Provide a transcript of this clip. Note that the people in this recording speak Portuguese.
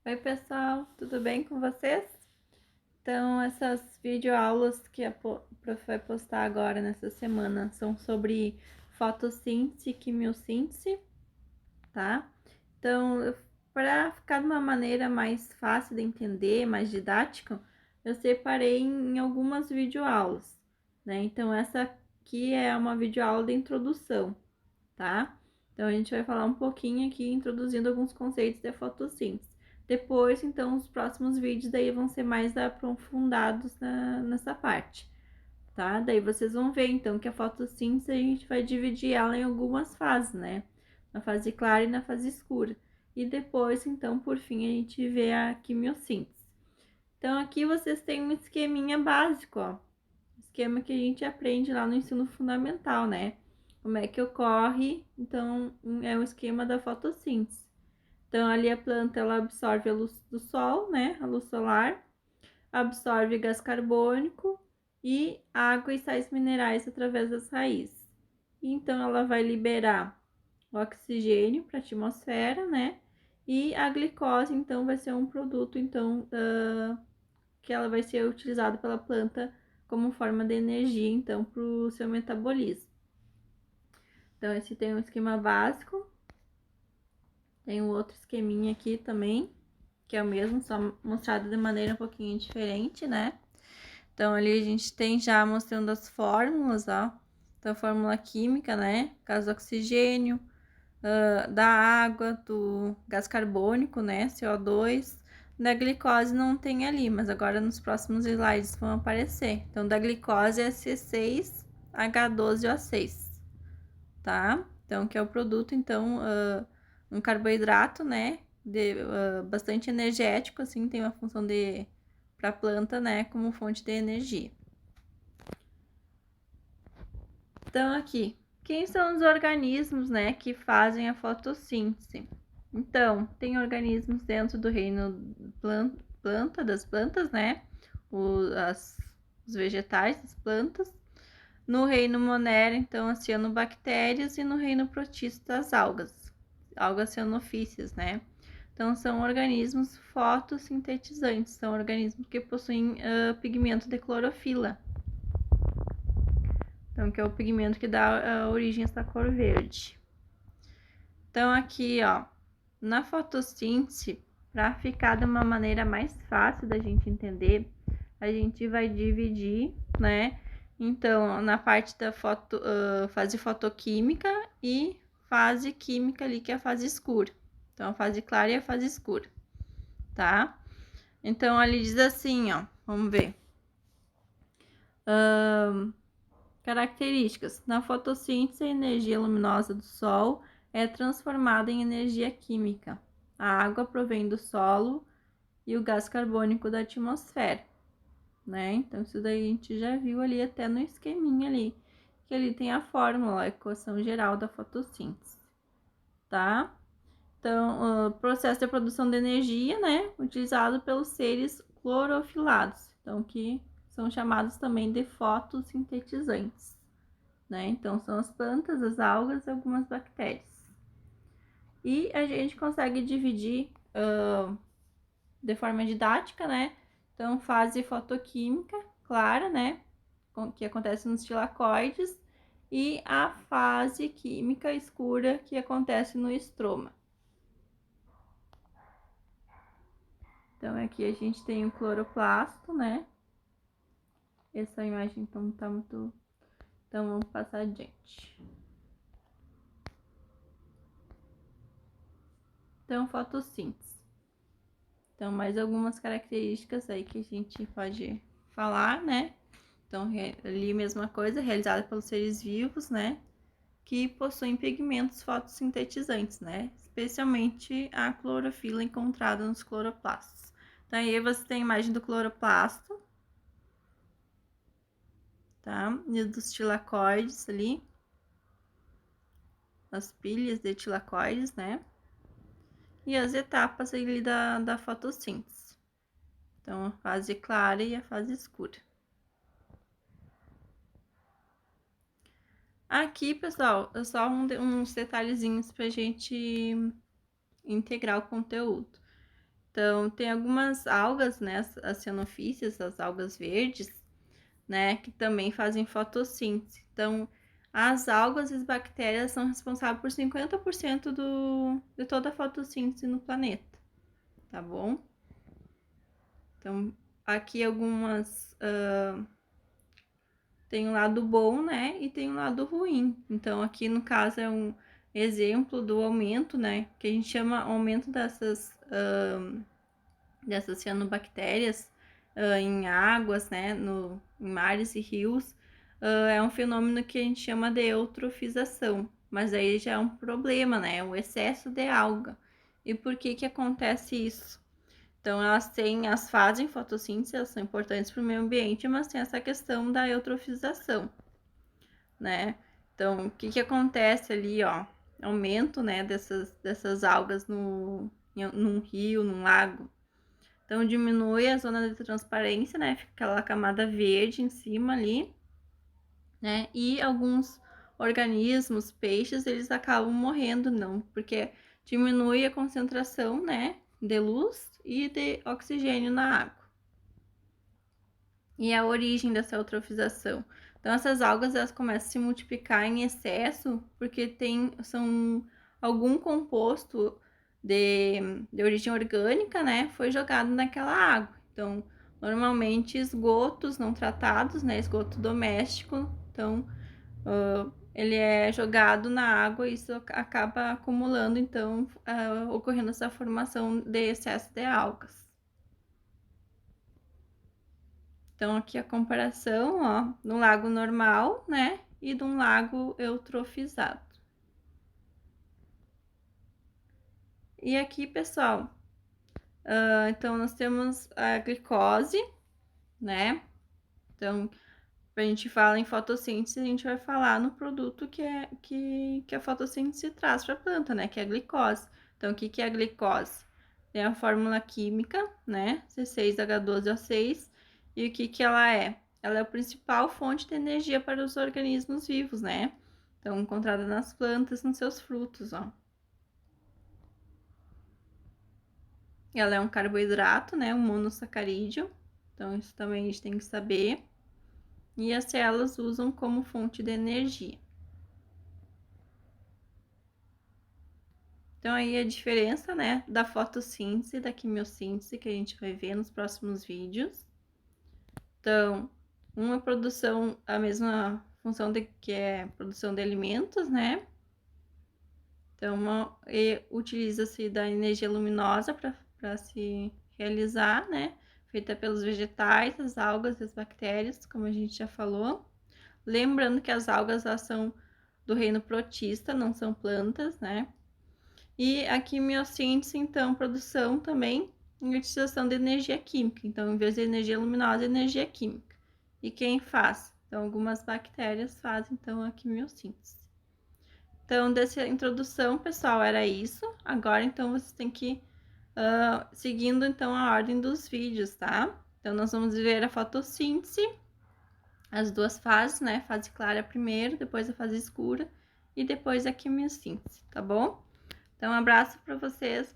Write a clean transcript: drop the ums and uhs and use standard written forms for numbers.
Oi pessoal, tudo bem com vocês? Então, essas videoaulas que a prof vai postar agora nessa semana são sobre fotossíntese e quimiossíntese, tá? Então, para ficar de uma maneira mais fácil de entender, mais didática, eu separei em algumas videoaulas, né? Então, essa aqui é uma videoaula de introdução, tá? Então, a gente vai falar um pouquinho aqui, introduzindo alguns conceitos de fotossíntese. Depois, então, os próximos vídeos daí vão ser mais aprofundados nessa parte, tá? Daí vocês vão ver, então, que a fotossíntese a gente vai dividir ela em algumas fases, né? Na fase clara e na fase escura. E depois, então, por fim, a gente vê a quimiossíntese. Então, aqui vocês têm um esqueminha básico, ó. Esquema que a gente aprende lá no ensino fundamental, né? Como é que ocorre, então, é o esquema da fotossíntese. Então, ali a planta, ela absorve a luz do sol, né? A luz solar, absorve gás carbônico e água e sais minerais através das raízes. Então, ela vai liberar o oxigênio para a atmosfera, né? E a glicose, então, vai ser um produto, então, que ela vai ser utilizada pela planta como forma de energia, então, para o seu metabolismo. Então, esse tem um esquema básico. Tem um outro esqueminha aqui também, que é o mesmo, só mostrado de maneira um pouquinho diferente, né? Então, ali a gente tem já mostrando as fórmulas, ó. Então, a fórmula química, né? Caso do oxigênio, da água, do gás carbônico, né? CO2. Da glicose não tem ali, mas agora nos próximos slides vão aparecer. Então, da glicose é C6H12O6, tá? Então, que é o produto, então, um carboidrato, né? Bastante energético, assim, tem uma função de para a planta, né? Como fonte de energia. Então, aqui, quem são os organismos, né? Que fazem a fotossíntese? Então, tem organismos dentro do reino das plantas, né? Os vegetais, as plantas. No reino monera, então, as cianobactérias, e no reino protista, as algas cianofícias, né? Então, são organismos fotossintetizantes, são organismos que possuem pigmento de clorofila. Então, que é o pigmento que dá origem a essa cor verde. Então, aqui, ó, na fotossíntese, para ficar de uma maneira mais fácil da gente entender, a gente vai dividir, né? Então, na parte da fase fotoquímica e fase química ali, que é a fase escura. Então, a fase clara e a fase escura, tá? Então, ali diz assim, ó, vamos ver. Características. Na fotossíntese, a energia luminosa do Sol é transformada em energia química. A água provém do solo e o gás carbônico da atmosfera, né? Então, isso daí a gente já viu ali até no esqueminha ali, que ali tem a fórmula, a equação geral da fotossíntese, tá? Então, o processo de produção de energia, né? Utilizado pelos seres clorofilados, então, que são chamados também de fotossintetizantes, né? Então, são as plantas, as algas e algumas bactérias. E a gente consegue dividir de forma didática, né? Então, fase fotoquímica clara, né? Que acontece nos tilacoides, e a fase química escura, que acontece no estroma. Então, aqui a gente tem o cloroplasto, né? Essa imagem, então, tá muito... Então, vamos passar adiante. Então, fotossíntese. Então, mais algumas características aí que a gente pode falar, né? Então, ali a mesma coisa, realizada pelos seres vivos, né? Que possuem pigmentos fotossintetizantes, né? Especialmente a clorofila encontrada nos cloroplastos. Então, aí você tem a imagem do cloroplasto, tá? E dos tilacoides ali, as pilhas de tilacoides, né? E as etapas ali da fotossíntese. Então, a fase clara e a fase escura. Aqui, pessoal, é só uns detalhezinhos pra gente integrar o conteúdo. Então, tem algumas algas, né, as cianofíceas, as algas verdes, né, que também fazem fotossíntese. Então, as algas e as bactérias são responsáveis por 50% de toda a fotossíntese no planeta, tá bom? Então, aqui algumas... tem um lado bom, né, e tem um lado ruim. Então, aqui no caso é um exemplo do aumento, né, que a gente chama aumento dessas cianobactérias em águas, né, em mares e rios, é um fenômeno que a gente chama de eutrofização, mas aí já é um problema, né, o excesso de alga. E por que que acontece isso? Então, elas fazem fotossíntese, elas são importantes para o meio ambiente, mas tem essa questão da eutrofização, né? Então, o que que acontece ali, ó? Aumento, né, dessas algas num rio, num lago. Então, diminui a zona de transparência, né? Fica aquela camada verde em cima ali, né? E alguns organismos, peixes, eles acabam morrendo, não, porque diminui a concentração, né, de luz e de oxigênio na água. E a origem dessa eutrofização. Então, essas algas, elas começam a se multiplicar em excesso porque são algum composto de origem orgânica, né, foi jogado naquela água. Então, normalmente esgotos não tratados, né, esgoto doméstico, então ele é jogado na água e isso acaba acumulando, então ocorrendo essa formação de excesso de algas. Então, aqui a comparação, ó, no lago normal, né, e de um lago eutrofizado. E aqui, pessoal, então nós temos a glicose, né? Então, a gente fala em fotossíntese, a gente vai falar no produto que a fotossíntese traz para a planta, né? Que é a glicose. Então, o que é a glicose? É a fórmula química, né? C6H12O6. E o que ela é? Ela é a principal fonte de energia para os organismos vivos, né? Então, encontrada nas plantas, nos seus frutos, ó. Ela é um carboidrato, né? Um monossacarídeo. Então, isso também a gente tem que saber. E as células usam como fonte de energia. Então, aí a diferença, né, da fotossíntese e da quimiossíntese que a gente vai ver nos próximos vídeos. Então, uma produção, a mesma função que é produção de alimentos, né? Então, utiliza-se da energia luminosa para se realizar, né? Feita pelos vegetais, as algas e as bactérias, como a gente já falou. Lembrando que as algas, elas são do reino protista, não são plantas, né? E a quimiossíntese, então, produção também e utilização de energia química. Então, em vez de energia luminosa, energia química. E quem faz? Então, algumas bactérias fazem, então, a quimiossíntese. Então, dessa introdução, pessoal, era isso. Agora, então, vocês têm que seguindo, então, a ordem dos vídeos, tá? Então, nós vamos ver a fotossíntese, as duas fases, né? Fase clara primeiro, depois a fase escura e depois a quimiossíntese, tá bom? Então, um abraço para vocês.